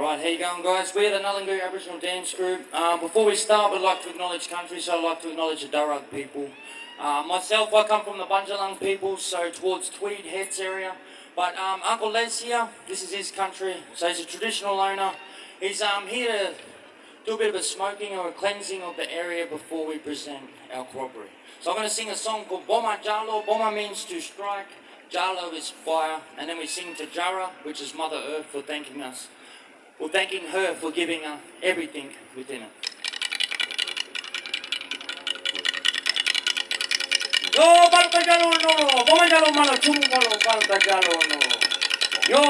Alright, how you going guys? We're the Nullingoo Aboriginal Dance Group. Before we start, we'd like to acknowledge country, so I'd like to acknowledge the Darug people. Myself, I come from the Bundjalung people, so towards Tweed Heads area. But Uncle Les here, this is his country, so he's a traditional owner. He's here to do a bit of a smoking or a cleansing of the area before we present our crockery. So I'm going to sing a song called Boma Jalo. Boma means to strike, Jalo is fire, and then we sing to Jara, which is Mother Earth, for thanking us. Well, thanking her for giving her everything within it. Yo, palta jalo no, Boma jalo malo chumu jalo, palta jalo no. Yo.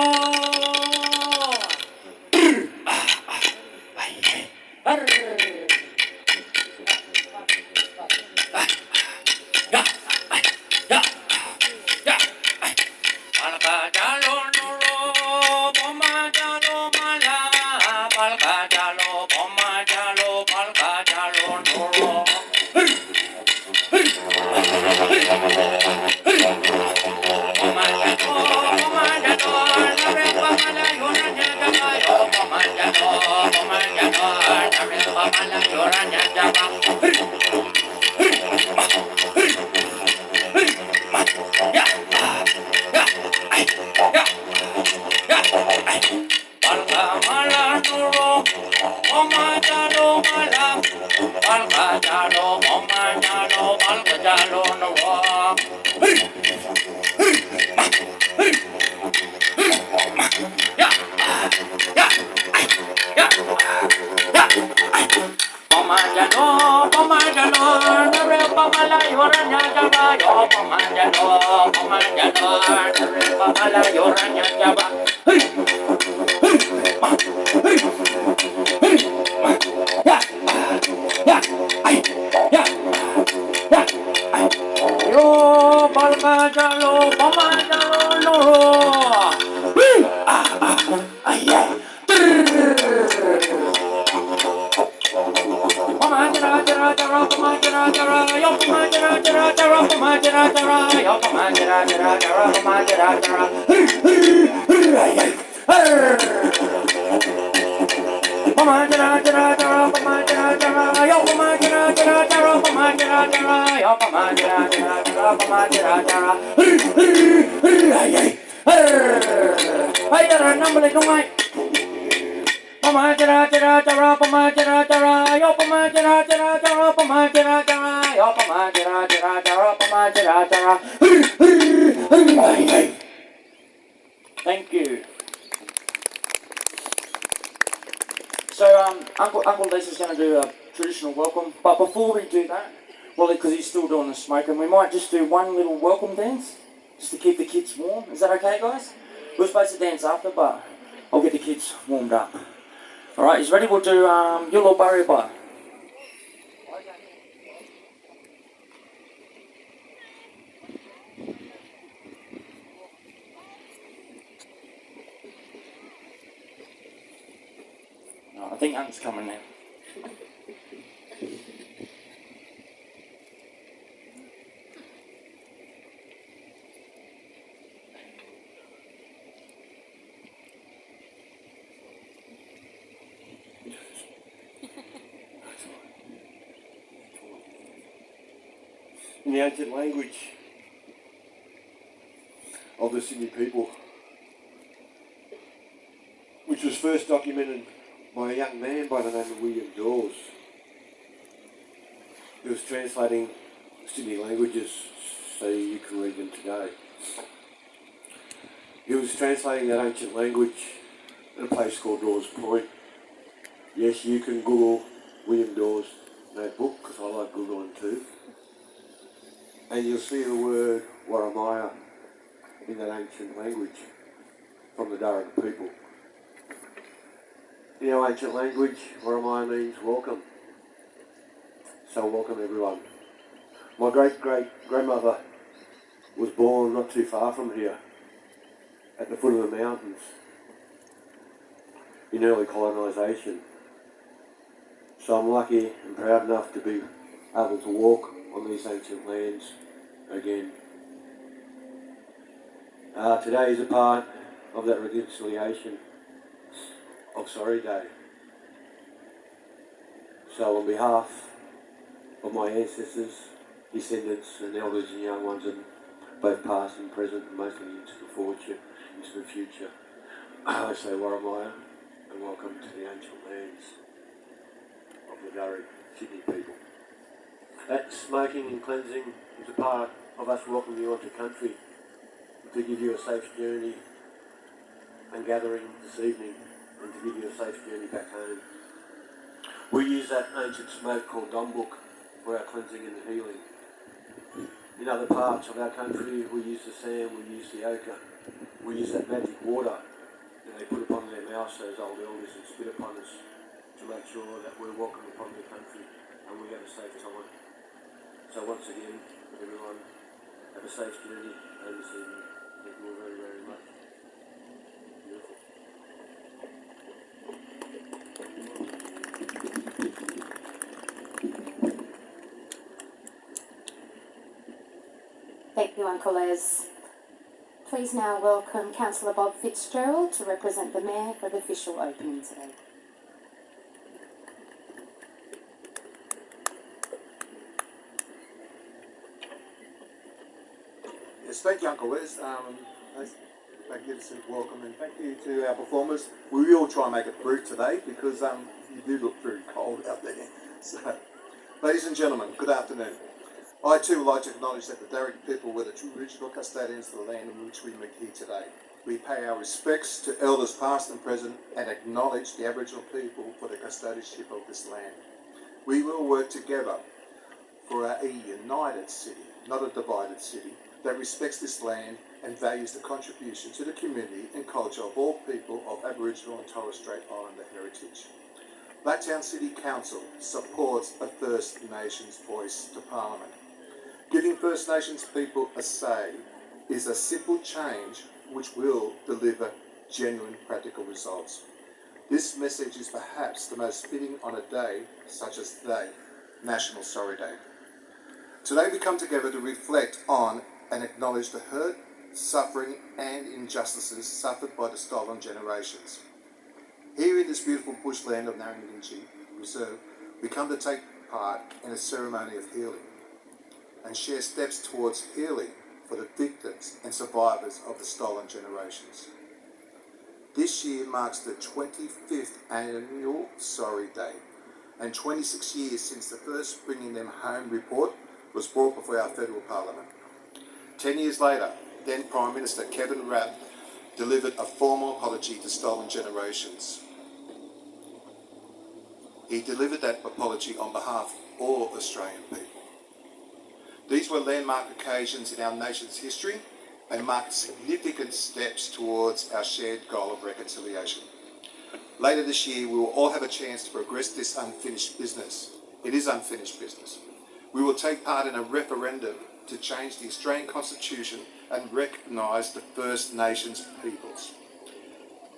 Thank you. So, Uncle Les is going to do a traditional welcome, but before we do that, well, because he's still doing the smoking, we might just do one little welcome dance, just to keep the kids warm. Is that okay, guys? We're supposed to dance after, but I'll get the kids warmed up. Alright, he's ready? We'll do Yolo Bariba. I think Ant's coming now. In the ancient language of the Sydney people, which was first documented by a young man by the name of William Dawes. He was translating Sydney languages so you can read them today. He was translating that ancient language in a place called Dawes Point. Yes, you can Google William Dawes notebook, because I like Googling too. And you'll see the word Waramaya in that ancient language from the Darug people. In our ancient language, Waramaya means welcome. So welcome everyone. My great-great-grandmother was born not too far from here, at the foot of the mountains, in early colonisation. So I'm lucky and proud enough to be able to walk on these ancient lands again. Today is a part of that reconciliation of Sorry Day. So on behalf of my ancestors, descendants and elders and young ones, and both past and present, and mostly into the future, I say Warramaya and welcome to the ancient lands of the Gurri Sydney people. That smoking and cleansing is a part of us welcoming you onto country to give you a safe journey and gathering this evening and to give you a safe journey back home. We use that ancient smoke called Dombuk for our cleansing and healing. In other parts of our country, we use the sand, we use the ochre, we use that magic water that they put upon their mouths, those old elders, and spit upon us to make sure that we're welcome upon the country and we have a safe time. So once again, everyone, have a safe journey home this evening. Thank you all very, very much. Beautiful. Thank you, Uncle Les. Please now welcome Councillor Bob Fitzgerald to represent the Mayor for the official opening today. Yes, thank you, Uncle Les. Magnificent welcome, and thank you to our performers. We will try and make it brief today because you do look very cold out there. So, ladies and gentlemen, good afternoon. I too would like to acknowledge that the Darug people were the true original custodians of the land in which we meet here today. We pay our respects to elders past and present and acknowledge the Aboriginal people for the custodianship of this land. We will work together for a united city, not a divided city, that respects this land and values the contribution to the community and culture of all people of Aboriginal and Torres Strait Islander heritage. Blacktown City Council supports a First Nations voice to Parliament. Giving First Nations people a say is a simple change which will deliver genuine practical results. This message is perhaps the most fitting on a day such as today, National Sorry Day. Today we come together to reflect on and acknowledge the hurt, suffering and injustices suffered by the stolen generations. Here in this beautiful bushland of Narrandinji Reserve, we come to take part in a ceremony of healing and share steps towards healing for the victims and survivors of the stolen generations. This year marks the 25th annual Sorry Day and 26 years since the first Bringing Them Home report was brought before our federal parliament. 10 years later, then Prime Minister Kevin Rudd delivered a formal apology to stolen generations. He delivered that apology on behalf of all Australian people. These were landmark occasions in our nation's history and marked significant steps towards our shared goal of reconciliation. Later this year, we will all have a chance to progress this unfinished business. It is unfinished business. We will take part in a referendum to change the Australian Constitution and recognise the First Nations peoples.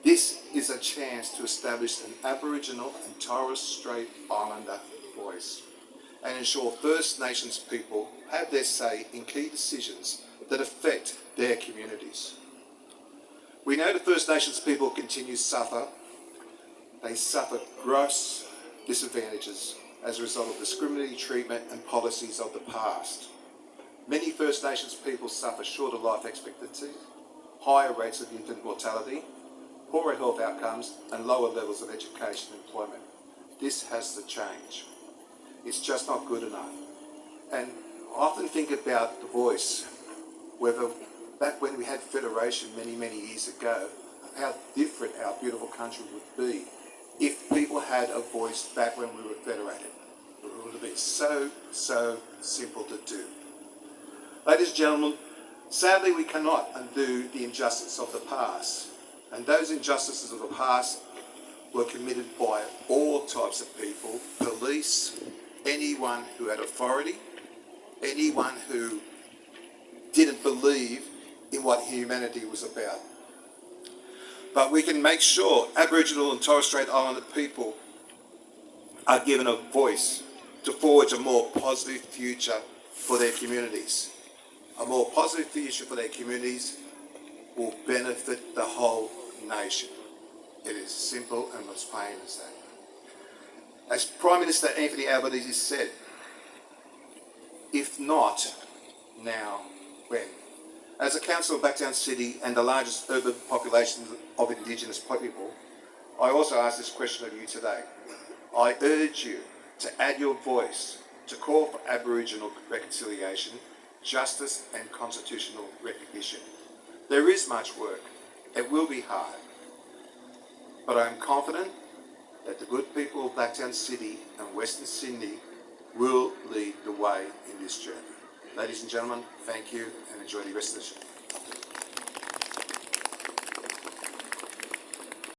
This is a chance to establish an Aboriginal and Torres Strait Islander voice and ensure First Nations people have their say in key decisions that affect their communities. We know the First Nations people continue to suffer. They suffer gross disadvantages as a result of discriminatory treatment and policies of the past. Many First Nations people suffer shorter life expectancy, higher rates of infant mortality, poorer health outcomes and lower levels of education and employment. This has to change. It's just not good enough. And I often think about the voice, whether back when we had federation many years ago, of how different our beautiful country would be if people had a voice back when we were federated. It would have been so simple to do. Ladies and gentlemen, sadly we cannot undo the injustice of the past. And those injustices of the past were committed by all types of people, police, anyone who had authority, anyone who didn't believe in what humanity was about. But we can make sure Aboriginal and Torres Strait Islander people are given a voice to forge a more positive future for their communities. A more positive future for their communities will benefit the whole nation. It is simple and as plain as that. As Prime Minister Anthony Albanese said, if not now, when? As a council of Blacktown City and the largest urban population of Indigenous people, I also ask this question of you today. I urge you to add your voice to call for Aboriginal reconciliation, justice and constitutional recognition. There is much work. It will be hard. But I am confident that the good people of Blacktown City and Western Sydney will lead the way in this journey. Ladies and gentlemen, thank you and enjoy the rest of the show.